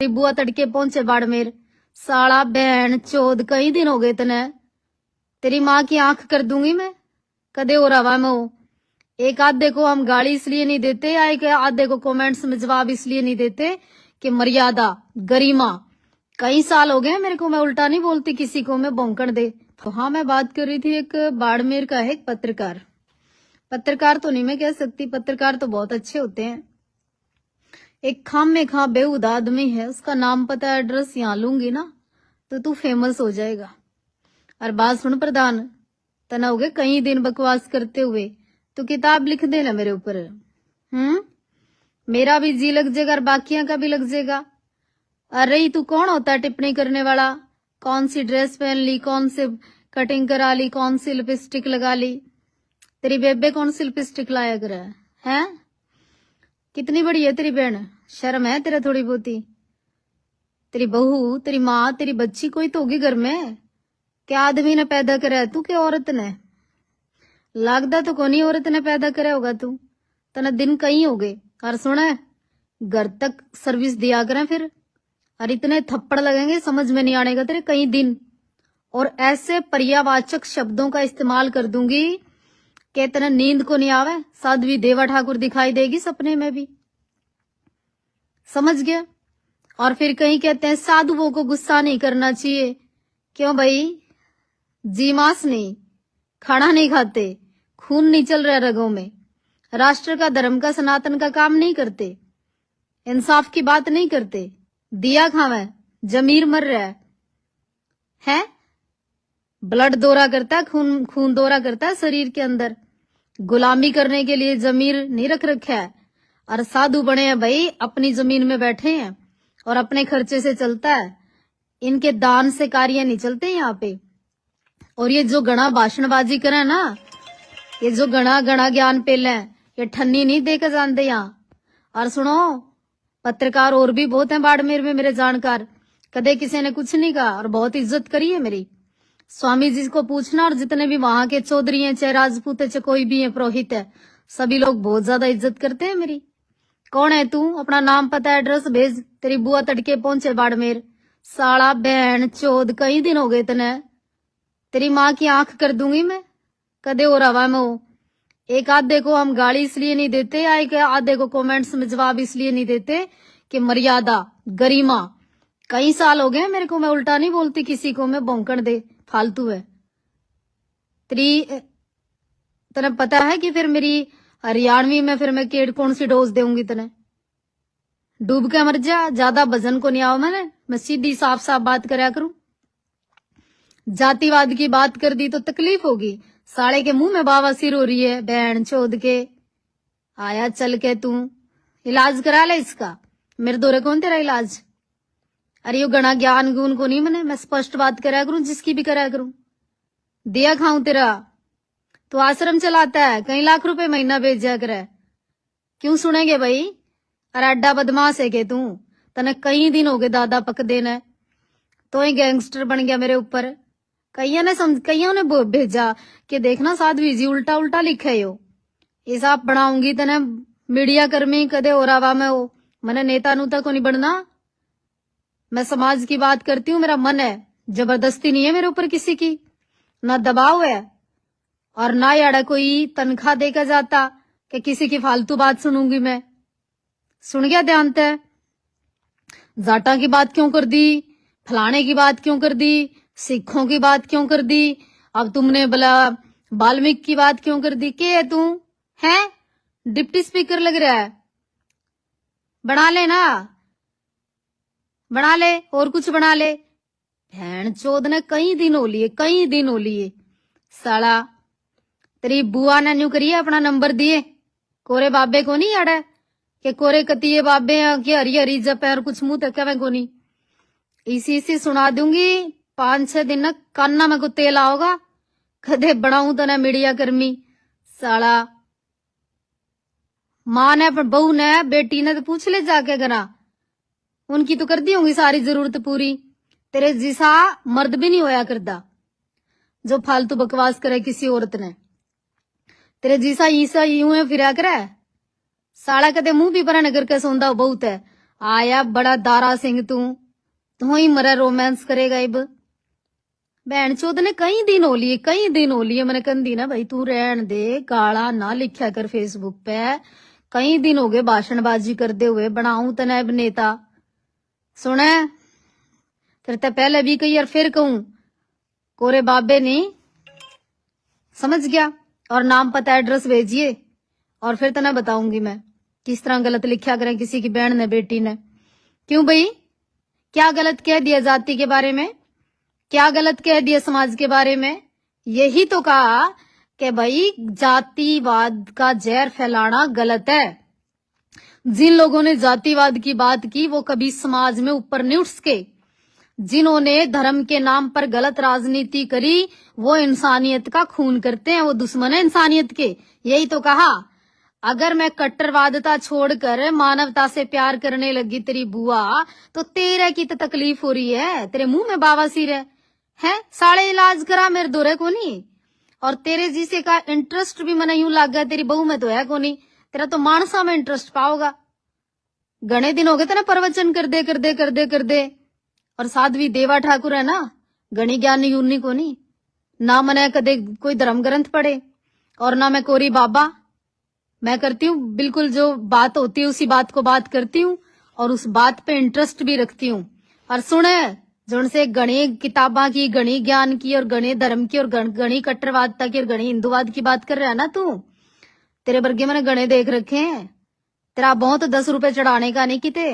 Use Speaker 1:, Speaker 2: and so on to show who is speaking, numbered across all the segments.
Speaker 1: बुआ तड़के पहुंचे बाड़मेर। साला बहन चौद कई दिन हो गए तने। तेरी माँ की आंख कर दूंगी मैं। कदे हो रवा में हो। एक आधे को हम गाली इसलिए नहीं देते या एक आधे को कमेंट्स में जवाब इसलिए नहीं देते कि मर्यादा गरिमा। कई साल हो गए मेरे को, मैं उल्टा नहीं बोलती किसी को, मैं भौंकण दे। तो हाँ, मैं बात कर रही थी एक बाड़मेर का है एक पत्रकार। पत्रकार तो नहीं मैं कह सकती, पत्रकार तो बहुत अच्छे होते हैं। एक खाम में खा बेहुदा आदमी है, उसका नाम पता एड्रेस यहाँ लूंगी ना तो तू फेमस हो जाएगा। और बात सुन प्रधान, तना हो गए कई दिन बकवास करते हुए, तो किताब लिख देना मेरे ऊपर। मेरा भी जी लग जाएगा और बाकिया का भी लग जाएगा। अरे तू कौन होता है टिप्पणी करने वाला? कौन सी ड्रेस पहन ली, कौन से कटिंग करा ली, कौन सी लिपस्टिक लगा ली? तेरी बेबे कौन सी लिपस्टिक लाया कर है? कितनी बड़ी है तेरी बहन? शर्म है तेरा थोड़ी बहुती? तेरी बहू, तेरी माँ, तेरी बच्ची कोई तो होगी घर में। क्या आदमी ने पैदा करा है तू, क्या औरत ने? लगता तो कोनी औरत ने पैदा करा होगा तू। तना दिन कहीं हो गए। और सुना घर तक सर्विस दिया करें फिर, और इतने थप्पड़ लगेंगे समझ में नहीं आनेगा तेरे कई दिन। और ऐसे पर्यावाचक शब्दों का इस्तेमाल कर दूंगी कि तेरे नींद को नहीं आवे, साध्वी देवा ठाकुर दिखाई देगी सपने में भी। समझ गया? और फिर कहीं कहते हैं साधुओं को गुस्सा नहीं करना चाहिए। क्यों भाई? जी मांस नहीं, खाना नहीं खाते, खून नहीं चल रहा रगों में, राष्ट्र का, धर्म का, सनातन का काम नहीं करते, इंसाफ की बात नहीं करते, दिया खावे, जमीर मर रहा है? ब्लड दौरा करता है, खून दौरा करता है शरीर के अंदर। गुलामी करने के लिए जमीर नहीं रख रखा है। और साधु बने हैं भाई, अपनी जमीन में बैठे हैं और अपने खर्चे से चलता है। इनके दान से कार्य नहीं चलते यहाँ पे। और ये जो गणा भाषणबाजी करे ना, ये जो गणा गणा ज्ञान पेले, ये ठन्नी नहीं देकर जानते यहाँ। और सुनो, पत्रकार और भी बहुत हैं बाड़मेर में मेरे जानकार, कदे किसी ने कुछ नहीं कहा और बहुत इज्जत करी है मेरी। स्वामी जी को पूछना, और जितने भी वहां के चौधरी हैं, चाहे राजपूत है, चाहे कोई भी है, पुरोहित है, सभी लोग बहुत ज्यादा इज्जत करते हैं मेरी। कौन है तू? अपना नाम पता एड्रेस भेज। तेरी बुआ तड़के पहुंचे बाड़मेर। साला बहन चौद कई दिन हो गए तने। तेरी माँ की आंख कर दूंगी मैं। कदे हो रवा में हो। एक आधे को हम गाली इसलिए नहीं देते या एक आधे को कमेंट्स में जवाब इसलिए नहीं देते कि मर्यादा गरिमा। कई साल हो गए मेरे को, मैं उल्टा नहीं बोलती किसी को, मैं भौंकण दे फालतू है। तने पता है कि फिर मेरी हरियाणवी में फिर मैं कौन सी डोज दूंगी तने? डूब के मर जा। ज्यादा वजन को नहीं आओ मैंने, मैं सीधी साफ साफ बात करया करूं। जातिवाद की बात कर दी तो तकलीफ होगी। साले के मुंह में बाबा सिर हो रही है, बहन चोद के। आया चल के तू इलाज करा ले इसका। मेरे दौरे कौन तेरा इलाज? अरे यो गणा ज्ञान गुण को नहीं मैं स्पष्ट बात करा करूं, जिसकी भी करा करूं। दिया खाऊं तेरा? तो आश्रम चलाता है, कई लाख रुपए महीना भेज जा कर। क्यों सुनेंगे भाई? अरे अड्डा बदमाश है के तू? तने कई दिन हो गए दादा पक देना, तो ही गैंगस्टर बन गया मेरे ऊपर। कईयों ने भेजा कि देखना साध्वी जी उल्टा उल्टा लिखे हो। ये सब बनाऊंगी तने मीडिया कर्मी कदे हो रहा में हो। मैंने नेता नूता को नहीं बनना। मैं समाज की बात करती हूँ, मेरा मन है, जबरदस्ती नहीं है मेरे ऊपर किसी की, ना दबाव है और ना याड़ा कोई तनख्वाह देकर जाता कि किसी की फालतू बात सुनूंगी मैं। सुन गया ध्यान ते? जाटा की बात क्यों कर दी, फलाने की बात क्यों कर दी, सिखों की बात क्यों कर दी, अब तुमने बोला वाल्मीकि की बात क्यों कर दी? के है तू? है डिप्टी स्पीकर लग रहा है? बना ले ना, बना ले, और कुछ बना ले। भैन चोद ने कई दिन हो लिए साला। तेरी बुआ ने न्यू करिए अपना नंबर दिए, कोरे बाबे को नहीं अड़े के कोरे कतिये बाबे हैं कि हरी हरी जप है और कुछ मुंह तक मैं को नहीं। इसी सुना दूंगी 5-6 दिन कान्ना में को तेल आओगा। कदे बनाऊं तो ना मीडिया कर्मी साला। माँ ने बहू ने बेटी ने तो पूछ ले जाके करा, उनकी तो कर दी होंगी सारी जरूरत पूरी। तेरे जिसा मर्द भी नहीं होया करता जो फालतू बकवास करे किसी औरत ने। तेरे जिसा ईसा यूं फिरा करे साला, कदे मुंह भी पर नगर के सौंदा बहुत है आया बड़ा दारा सिंह तू ही मरा रोमांस करेगा इब। बहन चोद ने कई दिन हो लिए मैंने कहती ना भाई तू रहन दे, गाला ना लिखा कर फेसबुक पे। कई दिन हो गए भाषणबाजी करते हुए, बनाऊं तने अब नेता। सुने तेरे ते पहले भी कही और फिर कहूं, कोरे बाबे नहीं समझ गया, और नाम पता एड्रेस भेजिए और फिर तना बताऊंगी मैं किस तरह गलत लिखा करें किसी की बहन ने बेटी ने। क्यों भाई, क्या गलत कह दिया जाति के बारे में, क्या गलत कह दिया समाज के बारे में? यही तो कहा कि भाई जातिवाद का जहर फैलाना गलत है। जिन लोगों ने जातिवाद की बात की वो कभी समाज में ऊपर नहीं उठ सके। जिन्होंने धर्म के नाम पर गलत राजनीति करी वो इंसानियत का खून करते हैं, वो दुश्मन है इंसानियत के। यही तो कहा, अगर मैं कट्टरवादता छोड़कर मानवता से प्यार करने लगी तेरी बुआ, तो तेरे की तो तकलीफ हो रही है, तेरे मुंह में बावासीर है साले इलाज करा मेरे दोरे को नहीं। और तेरे जिसे का इंटरेस्ट भी मैंने यूं लग गया तेरी बहू में तो है को नहीं, तेरा तो मानसा में इंटरेस्ट पाओगा। घने दिन हो गए तेना प्रवचन कर दे और साध्वी देवा ठाकुर है ना, गणी ज्ञान यूनी को नहीं ना, मैंने कदे कोई धर्म ग्रंथ पढ़े और ना मैं कोरी बाबा। मैं करती हूँ बिल्कुल जो बात होती है उसी बात को बात करती हूँ और उस बात पे इंटरेस्ट भी रखती हूँ। और सुने जो से गणी किताबा की, गणी ज्ञान की और गणी धर्म की और गणी कट्टरवादता की और गणी हिंदूवाद की बात कर रहा है ना तू, तेरे वर्गे मैंने गणे देख रखे हैं। तेरा बहुत 10 रुपए चढ़ाने का नहीं किते,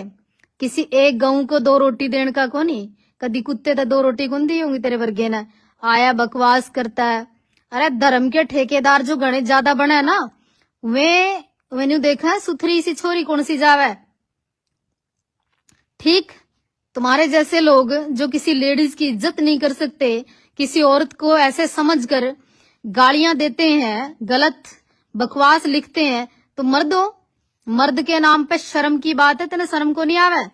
Speaker 1: किसी एक गऊ को 2 रोटी देने का को नहीं, कदी कुत्ते तो 2 रोटी कौन दी होंगी तेरे वर्गे ने। आया बकवास करता है। अरे धर्म के ठेकेदार जो गणे ज्यादा बने ना मैंने देखा है सुथरी सी छोरी कौन सी जावे। ठीक, तुम्हारे जैसे लोग जो किसी लेडीज की इज्जत नहीं कर सकते, किसी औरत को ऐसे समझकर गालियां देते हैं, गलत बकवास लिखते हैं, तो मर्द हो, मर्द के नाम पे शर्म की बात है, तेने शर्म को नहीं आवे?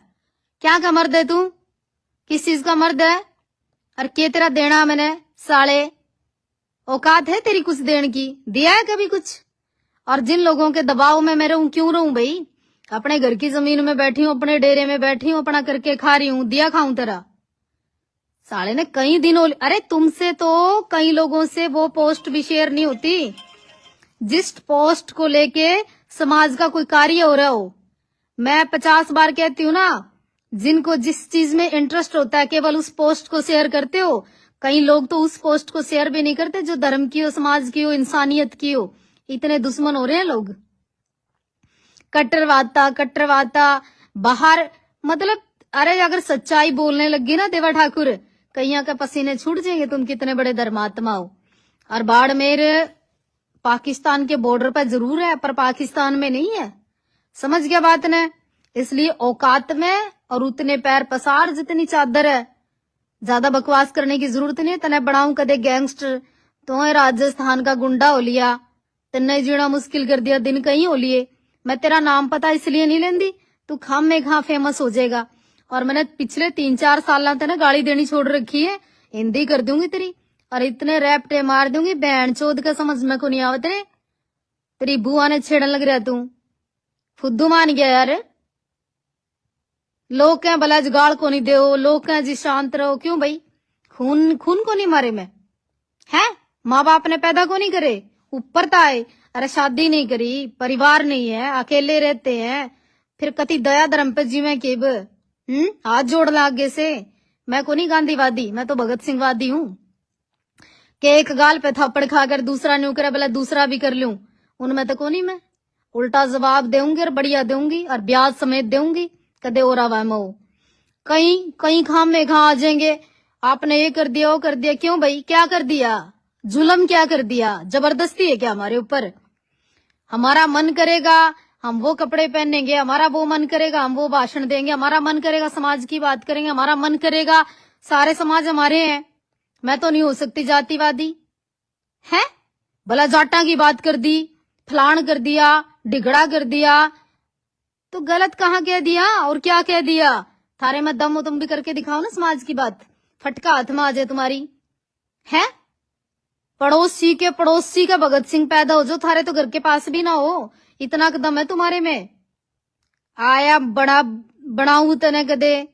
Speaker 1: क्या का मर्द है तू, किस चीज का मर्द है? और के तेरा देना मैंने साले, औकात है तेरी कुछ देने की? दिया है कभी कुछ? और जिन लोगों के दबाव में मैं रहूं, क्यों रहूं भाई? अपने घर की जमीन में बैठी हूं, अपने डेरे में बैठी हूं, अपना करके खा रही हूं, दिया खाऊं तेरा? साले ने कई दिनों, अरे तुमसे तो कई लोगों से वो पोस्ट भी शेयर नहीं होती जिस पोस्ट को लेके समाज का कोई कार्य हो रहा हो। मैं 50 बार कहती हूँ ना, जिनको जिस चीज में इंटरेस्ट होता है केवल उस पोस्ट को शेयर करते हो। कई लोग तो उस पोस्ट को शेयर भी नहीं करते जो धर्म की हो, समाज की हो, इंसानियत की हो। इतने दुश्मन हो रहे हैं लोग। कट्टरवादता बाहर, मतलब अरे अगर सच्चाई बोलने लगी ना देवा ठाकुर, कईया के पसीने छूट जाएंगे, तुम कितने बड़े धर्मात्मा हो। और बाड़मेर पाकिस्तान के बॉर्डर पर जरूर है पर पाकिस्तान में नहीं है, समझ गया बात ने? इसलिए औकात में और उतने पैर पसार जितनी चादर है, ज्यादा बकवास करने की जरूरत नहीं है। तने बढ़ाऊं कदे गैंगस्टर, तो राजस्थान का गुंडा हो लिया, तन्ने जीना मुश्किल कर दिया, दिन कहीं हो लिए। मैं तेरा नाम पता इसलिए नहीं लेंदी, तू खाम में खा फेमस हो जाएगा। और मैंने पिछले 3-4 साल तेने गाली देनी छोड़ रखी है, हिंदी कर दूंगी तेरी और इतने रैपटे मार दूंगी बहन चोद का समझ में को नहीं आवत रे। तेरी बुआ ने छेड़न लग रहा, तू फुद्दू मान गया यार। लोग कहें भला गाल को नहीं दो, लोग कहें जी शांत रहो, क्यों भाई? खून को नहीं मारे मैं है? माँ बाप ने पैदा को नहीं करे, ऊपर तो आए। अरे शादी नहीं करी, परिवार नहीं है, अकेले रहते हैं, फिर कति दया धर्म पे जीवे केब? हाथ जोड़ लागे से। मैं को नहीं गांधीवादी, मैं तो भगत सिंह वादी हूँ कि एक गाल पे थप्पड़ खाकर दूसरा न्यू करे, भला दूसरा भी कर लूं, उनमें तो को नहीं। मैं उल्टा जवाब दूंगी और बढ़िया दूंगी और ब्याज समेत दूंगी, कदे और मो कहीं खाम में खा आ जाएंगे। आपने ये कर दिया वो कर दिया, क्यों भाई? क्या कर दिया? जुल्म क्या कर दिया? जबरदस्ती है क्या हमारे ऊपर? हमारा मन करेगा हम वो कपड़े पहनेंगे, हमारा वो मन करेगा हम वो भाषण देंगे, हमारा मन करेगा समाज की बात करेंगे, हमारा मन करेगा सारे समाज हमारे हैं। मैं तो नहीं हो सकती जातिवादी है? भला जाटा की बात कर दी, फलान कर दिया, डिगड़ा कर दिया, तो गलत कहाँ कह दिया और क्या कह दिया? थारे में दम हो तुम भी करके दिखाओ ना समाज की बात, फटका हाथ में आ जाए तुम्हारी है। पड़ोसी का भगत सिंह पैदा हो जो थारे तो घर के पास भी ना हो, इतना कदम है तुम्हारे में। आया बड़ा बनाऊ तने कदे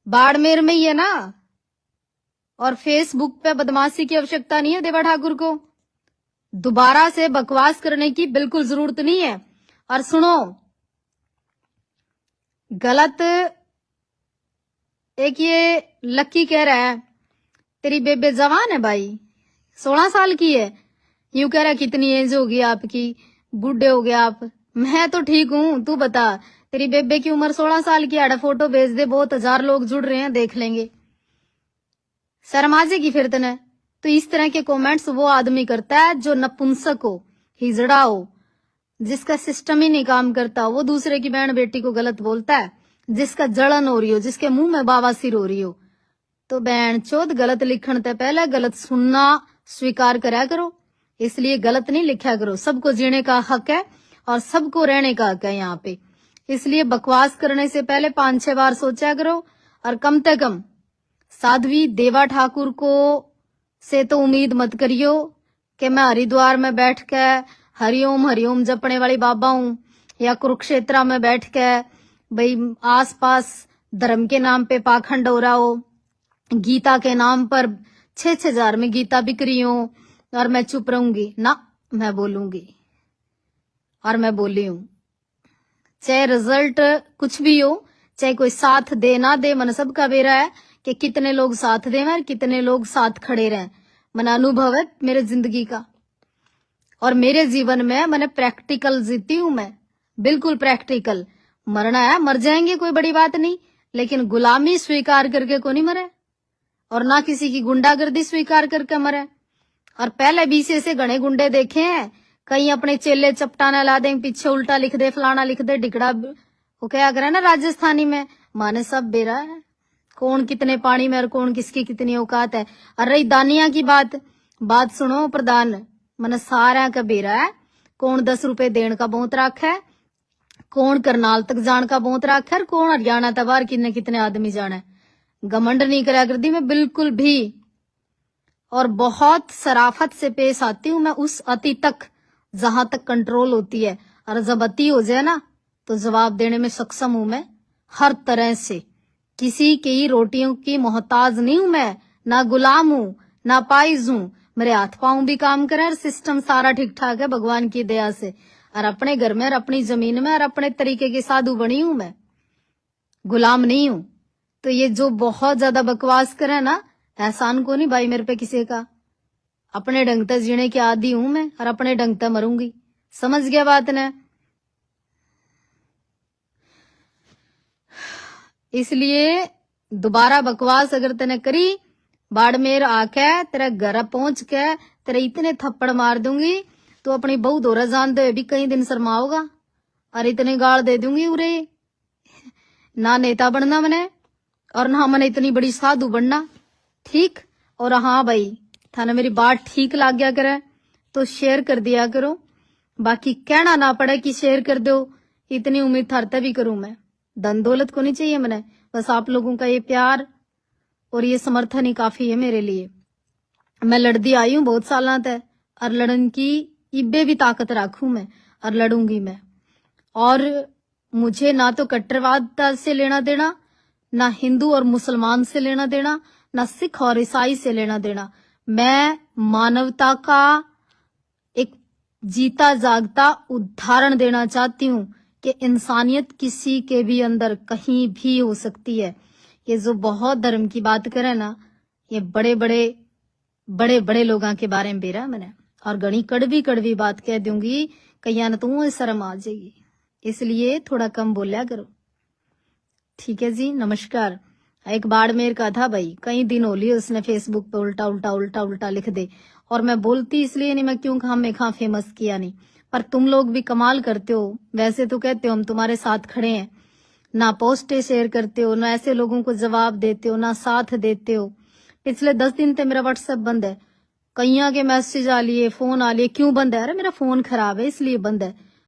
Speaker 1: बाड़मेर में ही है ना, और फेसबुक पे बदमाशी की आवश्यकता नहीं है देवा ठाकुर को। दोबारा से बकवास करने की बिल्कुल जरूरत नहीं है। और सुनो, गलत एक ये लक्की कह रहा है तेरी बेबे जवान है भाई, 16 साल की है। यूं कह रहा है कितनी एज होगी आपकी, बूढ़े हो गए आप। मैं तो ठीक हूं, तू बता तेरी बेबे की उम्र 16 साल की है। फोटो भेज दे, बहुत 1000 लोग जुड़ रहे हैं, देख लेंगे। शर्म आ जाएगी फिर तने। तो इस तरह के कमेंट्स वो आदमी करता है जो नपुंसक हो, हिजड़ा हो, जिसका सिस्टम ही नहीं काम करता। वो दूसरे की बहन बेटी को गलत बोलता है, जिसका जलन हो रही हो, जिसके मुंह में बावासीर हो रही हो। तो बहन चोद गलत लिखण ते पहले गलत सुनना स्वीकार करा करो। इसलिए गलत नहीं लिखा करो। सबको जीने का हक है और सबको रहने का हक है यहाँ पे। इसलिए बकवास करने से पहले 5-6 बार सोचा करो। और कम से कम साध्वी देवा ठाकुर को से तो उम्मीद मत करियो कि मैं हरिद्वार में बैठ के हरिओम जपने वाली बाबा हूं, या कुरुक्षेत्र में बैठ के भाई आसपास धर्म के नाम पे पाखंड हो रहा हो, गीता के नाम पर 6-6 हजार में गीता बिक रही हो और मैं चुप रहूंगी ना। मैं बोलूंगी और मैं बोली हूं। चाहे रिजल्ट कुछ भी हो, चाहे कोई साथ दे ना दे, मन सबका बेरा है कि कितने लोग साथ दें और कितने लोग साथ खड़े रहें। मन अनुभव है मेरे जिंदगी का और मेरे जीवन में मैंने प्रैक्टिकल जीती हूं। मैं बिल्कुल प्रैक्टिकल। मरना है मर जाएंगे, कोई बड़ी बात नहीं, लेकिन गुलामी स्वीकार करके को नहीं मरे और ना किसी की गुंडागर्दी स्वीकार करके मरे। और पहले बीसी से घने गुंडे देखे हैं, कहीं अपने चेले चपटाना ला दें, पीछे उल्टा लिख दे, फलाना लिख दे, डिकड़ा वो क्या करे ना राजस्थानी में। माने सब बेरा है कौन कितने पानी में और कौन किसकी कितनी औकात है। और रही दानिया की बात सुनो प्रधान, मन सारा का बेरा है। कौन 10 रुपए देने का बहुत रखा है, कौन करनाल तक जान का बहुत रखा है, कौन हरियाणा तबार कितने कितने आदमी जाना है। घमंड नहीं करा करती मैं बिल्कुल भी, और बहुत सराफत से पेश आती हूं मैं उस अति तक जहां तक कंट्रोल होती है। और जब अति हो जाए ना तो जवाब देने में सक्षम हूं मैं हर तरह से। किसी की रोटियों की मोहताज नहीं हूं मैं, ना गुलाम हूं ना पाइज हूं। मेरे हाथ पांव भी काम करे और सिस्टम सारा ठीक ठाक है भगवान की दया से। और अपने घर में और अपनी जमीन में और अपने तरीके की साधु बनी हूं मैं, गुलाम नहीं हूं। तो ये जो बहुत ज्यादा बकवास करे ना, एहसान को नहीं भाई मेरे पे किसी का। अपने ढंग तक जीने की आदी हूं मैं और अपने ढंग तक मरूंगी। समझ गया बात ने। इसलिए दोबारा बकवास अगर तने करी, बाड़मेर आके तेरे घर पहुंच के तेरे इतने थप्पड़ मार दूंगी तो अपनी बहू दोरा जान दे भी कई दिन शर्माओगा। और इतने गाल दे दूंगी उरे, ना नेता बनना मैंने और ना मैंने इतनी बड़ी साधु बनना। ठीक। और हाँ भाई थाने मेरी बात ठीक लग गया करे तो शेयर कर दिया करो। बाकी कहना ना पड़े कि शेयर कर दो, इतनी उम्मीद थारते भी करूं मैं। धन दौलत को नहीं चाहिए मैंने, बस आप लोगों का ये प्यार और ये समर्थन ही काफी है मेरे लिए। मैं लड़ती आई हूं बहुत साल तक और लड़न की इब्बे भी ताकत रखूं मैं और लड़ूंगी मैं। और मुझे ना तो कट्टरवाद से लेना देना, ना हिंदू और मुसलमान से लेना देना, ना सिख और ईसाई से लेना देना। मैं मानवता का एक जीता जागता उदाहरण देना चाहती हूँ कि इंसानियत किसी के भी अंदर कहीं भी हो सकती है। ये जो बहुत धर्म की बात करे ना, ये बड़े बड़े लोगों के बारे में बेरा मैंने, और घनी कड़वी बात कह दूंगी, कहीं ना तू शर्म आ जाएगी। इसलिए थोड़ा कम बोलिया करो। ठीक है जी, नमस्कार। एक बाड़मेर का था भाई, कई दिन हो लिए उसने फेसबुक पे उल्टा लिख दे। और मैं बोलती इसलिए नहीं, मैं क्यों खां फेमस किया नहीं। पर तुम लोग भी कमाल करते हो। वैसे तो कहते हो हम तुम्हारे साथ खड़े हैं, ना पोस्टें शेयर करते हो, ना ऐसे लोगों को जवाब देते हो, ना साथ देते हो। पिछले 10 दिन से मेरा व्हाट्सएप बंद है, कईया के मैसेज आ लिए, फोन आ लिए। क्यों बंद है? अरे मेरा फोन खराब है इसलिए बंद है।